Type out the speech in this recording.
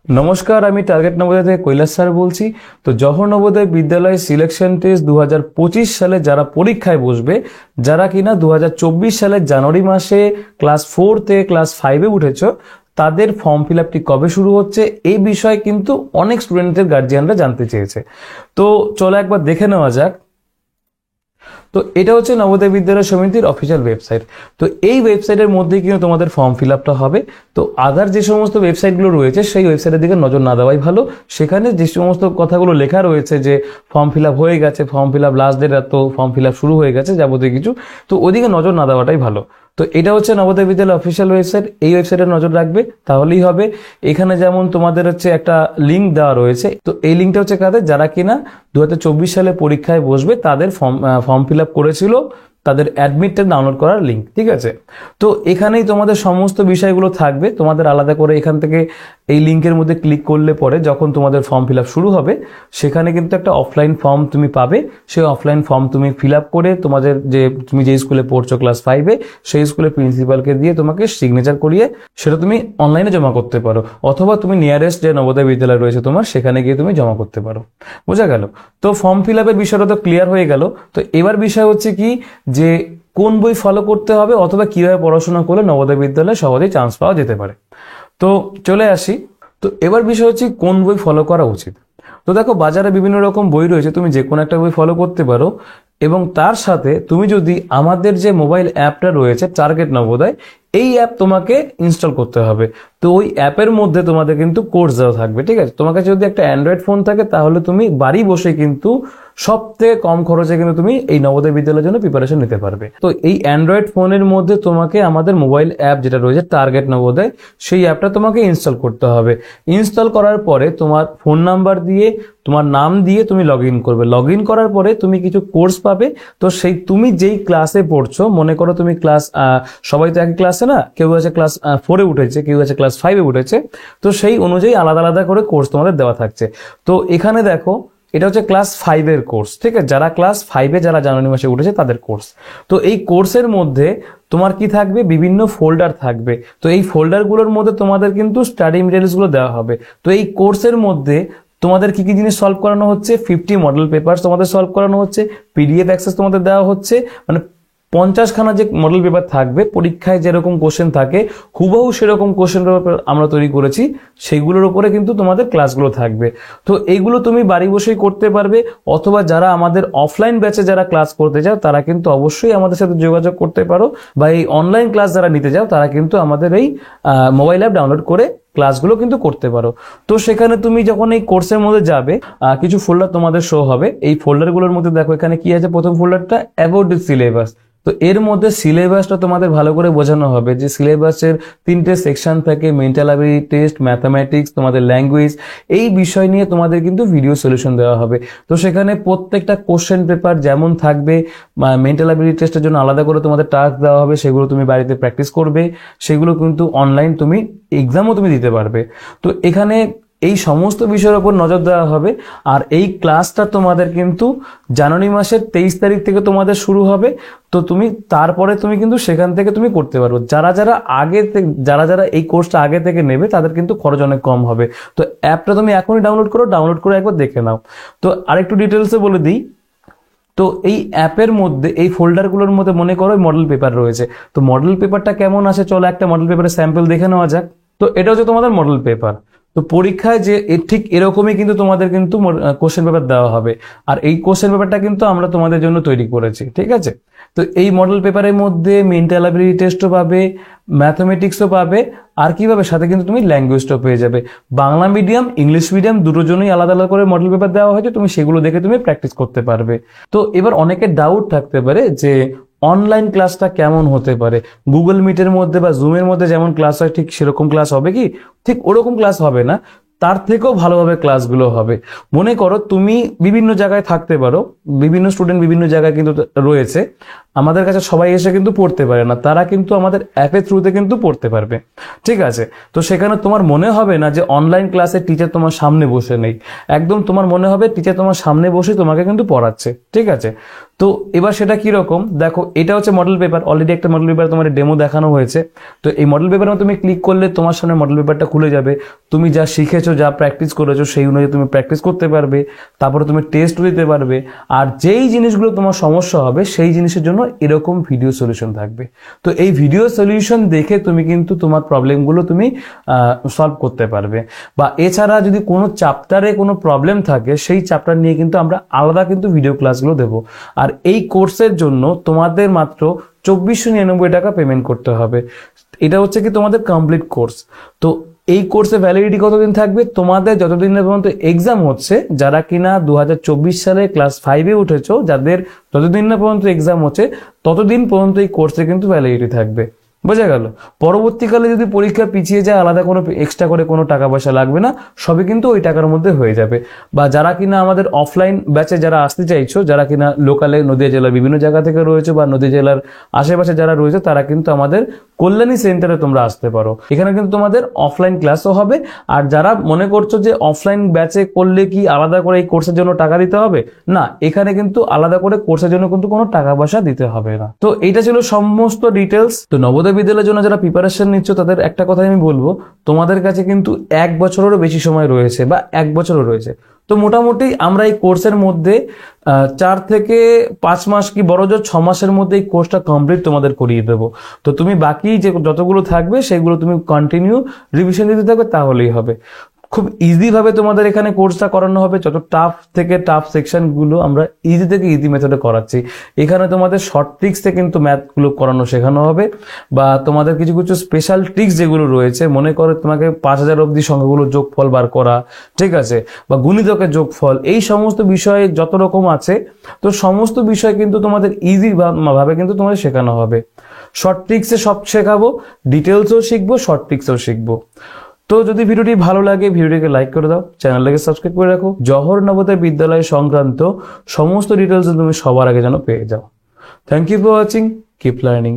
নমস্কার, আমি টার্গেট নবোদয় থেকে কৈলাস স্যার বলছি। তো জওহর নবোদয় বিদ্যালয় সিলেকশন টেস্ট 2025 সালে যারা পরীক্ষায় বসবে, যারা কিনা 2024 সালের জানুয়ারি মাসে ক্লাস 4 থেকে ক্লাস 5-এ উঠেছ, তাদের ফর্ম ফিল আপটি কবে শুরু হচ্ছে এই বিষয়ে কিন্তু অনেক স্টুডেন্টের গার্জিয়ানরা জানতে চেয়েছে। তো চলো একবার দেখে নেওয়া যাক। তো এটা হচ্ছে নবোদয় বিদ্যালয় সমিতির অফিসিয়াল ওয়েবসাইট। তো এই ওয়েবসাইটের মধ্যে কিন্তু তোমাদের ফর্ম ফিল আপটা হবে। তো আদার যে সমস্ত ওয়েবসাইটগুলো রয়েছে সেই ওয়েবসাইটের দিকে নজর না দেওয়াই ভালো। সেখানে যে সমস্ত কথাগুলো লেখা রয়েছে যে ফর্ম ফিল আপ হয়ে গেছে, form fill up last date এত, ফর্ম ফিল আপ শুরু হয়ে গেছে, যাবতীয় কিছু, তো ওদিকে নজর না দেওয়াটাই ভালো। তো এটা হচ্ছে নবোদয় বিদ্যালয় অফিসিয়াল ওয়েবসাইট। এই ওয়েবসাইটে নজর রাখবে, তাহলেই হবে। এখানে যেমন তোমাদের হচ্ছে একটা লিঙ্ক দেওয়া রয়েছে। তো এই লিঙ্কটা হচ্ছে কাদের, যারা কিনা 2024 সালে পরীক্ষায় বসবে তাদের ফর্ম ফিল আপ করেছিল, তাদের অ্যাডমিটটা ডাউনলোড করার লিঙ্ক। ঠিক আছে, তো এখানেই তোমাদের সমস্ত বিষয়গুলো থাকবে। তোমাদের আলাদা করে এখান থেকে এই লিঙ্কের মধ্যে ক্লিক করলে পরে যখন তোমাদের ফর্ম ফিল আপ শুরু হবে, সেখানে কিন্তু একটা অফলাইন ফর্ম তুমি পাবে। সেই অফলাইন ফর্ম তুমি ফিল আপ করে তোমাদের তুমি যে স্কুলে পড়ছো ক্লাস 5-এ, সেই স্কুলের প্রিন্সিপালকে দিয়ে তোমাকে সিগনেচার করিয়ে সেটা তুমি অনলাইনে জমা করতে পারো, অথবা তুমি নিয়ারেস্ট যে নবোদয় বিদ্যালয় রয়েছে তোমার, সেখানে গিয়ে তুমি জমা করতে পারো। বোঝা গেল? তো ফর্ম ফিল আপের বিষয়টা তো ক্লিয়ার হয়ে গেল। তো এবার বিষয় হচ্ছে কি, যে কোন বই ফলো করতে হবে অথবা কিভাবে পড়াশোনা করলে নবোদয় বিদ্যালয়ে সহজেই চান্স পাওয়া যেতে পারে। তো চলে আসি। তো এবার বিষয় হচ্ছে কোন বই ফলো করা উচিত। তো দেখো, বাজারে বিভিন্ন রকম বই রয়েছে, তুমি যে কোনো একটা বই ফলো করতে পারো। এবং তার সাথে তুমি যদি আমাদের যে মোবাইল অ্যাপটা রয়েছে টার্গেট নবোদয়, এই অ্যাপ তোমাকে ইনস্টল করতে হবে। তো ওই অ্যাপের মধ্যে তোমাদের কিন্তু কোর্স দেওয়া থাকবে। ঠিক আছে, তোমার কাছে যদি একটা অ্যান্ড্রয়েড ফোন থাকে, তাহলে তুমি বাড়ি বসে কিন্তু সব থেকে কম খরচে কিন্তু তুমি এই নবোদয় বিদ্যালয়ের জন্য প্রিপারেশন নিতে পারবে। তো এই অ্যান্ড্রয়েড ফোনের মধ্যে তোমাকে আমাদের মোবাইল অ্যাপ যেটা রয়েছে টার্গেট নবোদয়, সেই অ্যাপটা তোমাকে ইনস্টল করতে হবে। ইনস্টল করার পরে তোমার ফোন নাম্বার দিয়ে, তোমার নাম দিয়ে তুমি লগ ইন করবে। লগ ইন করার পরে তুমি কিছু কোর্স পাবে। তো সেই তুমি যেই ক্লাসে পড়ছো, মনে করো তুমি ক্লাস, সবাই তো একই ক্লাসে না, কেউ আছে ক্লাস 4-এ উঠেছে, কেউ আছে ক্লাস 5-এ উঠেছে, তো সেই অনুযায়ী আলাদা আলাদা করে কোর্স তোমাদের দেওয়া থাকছে। তো এখানে দেখো, এটা হচ্ছে ক্লাস 5-এর কোর্স। ঠিক আছে, যারা ক্লাস 5-এ যারা জানুয়ারি মাসে উঠেছে তাদের কোর্স। তো এই কোর্সের মধ্যে তোমার কি থাকবে, বিভিন্ন ফোল্ডার থাকবে। তো এই ফোল্ডারগুলোর মধ্যে তোমাদের কিন্তু স্টাডি মেটেরিয়ালস গুলো দেওয়া হবে। তো এই কোর্সের মধ্যে তোমাদের কি কি জিনিস সলভ করানো হচ্ছে, 50 মডেল পেপারস তোমাদের সলভ করানো হচ্ছে, পিডিএফ অ্যাক্সেস তোমাদের দেওয়া হচ্ছে। মানে 50খানা যে মডেল পেপার থাকবে, পরীক্ষায় যেরকম কোশ্চেন থাকে হুবহু সেরকম কোশ্চেন পেপার আমরা তৈরি করেছি, সেইগুলোর উপরে কিন্তু তোমাদের ক্লাসগুলো থাকবে। তো এইগুলো তুমি বাড়ি বসেই করতে পারবে, অথবা যারা আমাদের অফলাইন ব্যাচে যারা ক্লাস করতে চাও, তারা কিন্তু অবশ্যই আমাদের সাথে যোগাযোগ করতে পারো, বা এই অনলাইন ক্লাস যারা নিতে চাও, তারা কিন্তু আমাদের এই মোবাইল অ্যাপ ডাউনলোড করে ক্লাসগুলো কিন্তু করতে পারো। তো সেখানে তুমি যখন এই কোর্সের মধ্যে যাবে, কিছু ফোল্ডার তোমাদের শো হবে। এই ফোল্ডারগুলোর মধ্যে দেখো এখানে কি আছে, প্রথম ফোল্ডারটা অ্যাবাউট দি সিলেবাস। তো এর মধ্যে সিলেবাসটা তোমাদের ভালো করে বোঝানো হবে, যে সিলেবাসের 3টে সেকশন থাকে, মেন্টাল অ্যাবিলিটি টেস্ট, ম্যাথামেটিক্স, তোমাদের ল্যাঙ্গুয়েজ, এই বিষয় নিয়ে তোমাদের কিন্তু ভিডিও সলিউশন দেওয়া হবে। তো সেখানে প্রত্যেকটা কোশ্চেন পেপার যেমন থাকবে, মেন্টাল অ্যাবিলিটি টেস্টের জন্য আলাদা করে তোমাদের টাস্ক দেওয়া হবে, সেগুলো তুমি বাড়িতে প্র্যাকটিস করবে, সেগুলো কিন্তু অনলাইন তুমি এক্সামও তুমি দিতে পারবে। তো এখানে এই সমস্ত বিষয়ের উপর নজর দেওয়া হবে। আর এই ক্লাসটা তোমাদের কিন্তু জানুয়ারি মাসের 23 তারিখ থেকে তোমাদের শুরু হবে। তো তুমি তারপরে তুমি কিন্তু সেখান থেকে তুমি করতে পারবে। যারা যারা এই কোর্সটা আগে থেকে নেবে, তাদের কিন্তু খরচ অনেক কম হবে। তো অ্যাপটা তুমি এখনই ডাউনলোড করে একবার দেখে নাও। তো আরেকটু ডিটেলসে বলে দিই। তো এই অ্যাপের মধ্যে, এই ফোল্ডারগুলোর মধ্যে মনে করো মডেল পেপার রয়েছে। তো মডেল পেপারটা কেমন আছে, চলো একটা মডেল পেপারের স্যাম্পল দেখে নেওয়া যাক। তো এটা হচ্ছে তোমাদের মডেল পেপার। তো পরীক্ষায় যে ঠিক এরকমই কিন্তু তোমাদের কিন্তু কোশ্চেন পেপার দেওয়া হবে। আর এই কোশ্চেন পেপারটা কিন্তু আমরা তোমাদের জন্য তৈরি করেছি। ঠিক আছে, তো এই মডেল পেপারের মধ্যে মেন্টাল অ্যাবিলিটি টেস্টও পাবে, ম্যাথমেটিক্সও পাবে, আর কি পাবে, সাথে কিন্তু তুমি ল্যাঙ্গুয়েজটাও পেয়ে যাবে। বাংলা মিডিয়াম, ইংলিশ মিডিয়াম দুটোর জন্যই আলাদা আলাদা করে মডেল পেপার দেওয়া হয়েছে, তুমি সেগুলো দেখে তুমি প্র্যাকটিস করতে পারবে। তো এবার অনেকের ডাউট থাকতে পারে যে অনলাইন ক্লাসটা কেমন হতে পারে, গুগল মিটের মধ্যে বা জুমের মধ্যে যেমন ক্লাস হয় ঠিক সেরকম ক্লাস হবে কি? ঠিক ওরকম ক্লাস হবে না, তার থেকেও ভালোভাবে ক্লাসগুলো হবে। মনে করো তুমি বিভিন্ন জায়গায় থাকতে পারো, বিভিন্ন স্টুডেন্ট বিভিন্ন জায়গায় কিন্তু রয়েছে। আমাদের কাছে সবাই এসে কিন্তু পড়তে পারে না, তারা কিন্তু আমাদের অ্যাপের থ্রুতে কিন্তু পড়তে পারবে। ঠিক আছে, তো সেখানে তোমার মনে হবে না যে অনলাইন ক্লাসে টিচার তোমার সামনে বসে নেই, একদম তোমার মনে হবে টিচার তোমার সামনে বসে তোমাকে কিন্তু পড়াচ্ছে। ঠিক আছে, তো এবার সেটা কিরকম দেখো, এটা হচ্ছে মডেল পেপার, অলরেডি একটা মডেল পেপার তোমার ডেমো দেখানো হয়েছে। তো এই মডেল পেপারে তুমি ক্লিক করলে তোমার সামনে মডেল পেপারটা খুলে যাবে, তুমি যা শিখেছো যা প্র্যাকটিস করেছো সেই অনুযায়ী তুমি প্র্যাকটিস করতে পারবে, তারপরে তুমি টেস্ট দিতে পারবে। আর যেই জিনিসগুলো তোমার সমস্যা হবে সেই জিনিসের জন্য এরকম ভিডিও সলিউশন থাকবে। তো এই ভিডিও সলিউশন দেখে তুমি কিন্তু তোমার প্রবলেমগুলো তুমি সলভ করতে পারবে। বা এছাড়া যদি কোনো চ্যাপ্টারে কোনো প্রবলেম থাকে সেই চ্যাপ্টার নিয়ে কিন্তু আমরা আলাদা কিন্তু ভিডিও ক্লাসগুলো দেবো। আর এই কোর্সের জন্য তোমাদের মাত্র 2499 টাকা পেমেন্ট করতে হবে। এটা হচ্ছে কি তোমাদের কমপ্লিট কোর্স। তো এই কোর্সে ভ্যালিডিটি কতদিন থাকবে, তোমাদের যতদিন পর্যন্ত এক্সাম হচ্ছে, যারা কিনা 2024 সালে ক্লাস 5-এ উঠেছো, যাদের যতদিন না পর্যন্ত এক্সাম হচ্ছে ততদিন পর্যন্ত এই কোর্সে কিন্তু ভ্যালিডিটি থাকবে। বোঝা গেল? পরবর্তীকালে যদি পরীক্ষা পিছিয়ে যায় আলাদা কোনো এক্সট্রা করে কোনো টাকা পয়সা লাগবে না, সবই কিন্তু ওই টাকার মধ্যে হয়ে যাবে। বা যারা কিনা আমাদের অফলাইন ব্যাচে যারা আসতে চাইছো, যারা কিনা লোকালে নদিয়া জেলার বিভিন্ন জায়গা থেকে রয়েছে বা নদিয়া জেলার আশেপাশে যারা রয়েছে, তারা কিন্তু আমাদের কল্যাণী সেন্টারে তোমরা আসতে পারো। এখানে কিন্তু তোমাদের অফলাইন ক্লাসও হবে। আর যারা মনে করছো যে অফলাইন ব্যাচে করলে কি আলাদা করে এই কোর্সের জন্য টাকা দিতে হবে, না, এখানে কিন্তু আলাদা করে কোর্সের জন্য কিন্তু কোনো টাকা পয়সা দিতে হবে না। তো এইটা ছিল সমস্ত ডিটেলস। তো নবোদয় বিদ্যালয়ের জন্য যারা প্রিপারেশন নিচ্ছ তাদের একটা কথাই আমি বলবো, তোমাদের কাছে কিন্তু 1 বছরেরও বেশি সময় রয়েছে বা 1 বছরও রয়েছে। তো মোটামুটি আমরা এই কোর্সের মধ্যে 4 থেকে 5 মাস কি বড় জোর 6 মাসের মধ্যে এই কোর্সটা কমপ্লিট তোমাদের করিয়ে দেবো। তো তুমি বাকি যে যতগুলো থাকবে সেগুলো তুমি কন্টিনিউ রিভিশন দিতে থাকবে, তাহলেই হবে। খুব ইজি ভাবে তোমাদের এখানে কোর্সটা করানো হবে। যত টাফ থেকে টাফ সেকশন গুলো আমরা ইজি থেকে ইজি মেথডে করাচ্ছি। এখানে তোমাদের শর্ট ট্রিক্সে কিন্তু ম্যাথগুলো করানো শেখানো হবে, বা তোমাদের কিছু কিছু স্পেশাল ট্রিক্স যেগুলো রয়েছে, মনে করো তোমাকে 5000 অবধি সংখ্যাগুলো যোগফল বার করা, ঠিক আছে, বা গুণিতকের যোগফল, এই সমস্ত বিষয়ে যত রকম আছে, তো সমস্ত বিষয় কিন্তু তোমাদের ইজি ভাবে কিন্তু তোমাদের শেখানো হবে। শর্ট ট্রিক্সে সব শেখাবো, ডিটেলসও শিখবো, শর্ট ট্রিক্সও শিখবো। তো যদি ভিডিওটি ভালো লাগে ভিডিওটিকে লাইক করে দাও, চ্যানেলটাকে সাবস্ক্রাইব করে রাখো। জওহর নবোদয় বিদ্যালয় সংক্রান্ত সমস্ত ডিটেলস তুমি সবার আগে যেন পেয়ে যাও। Thank you for watching, keep learning.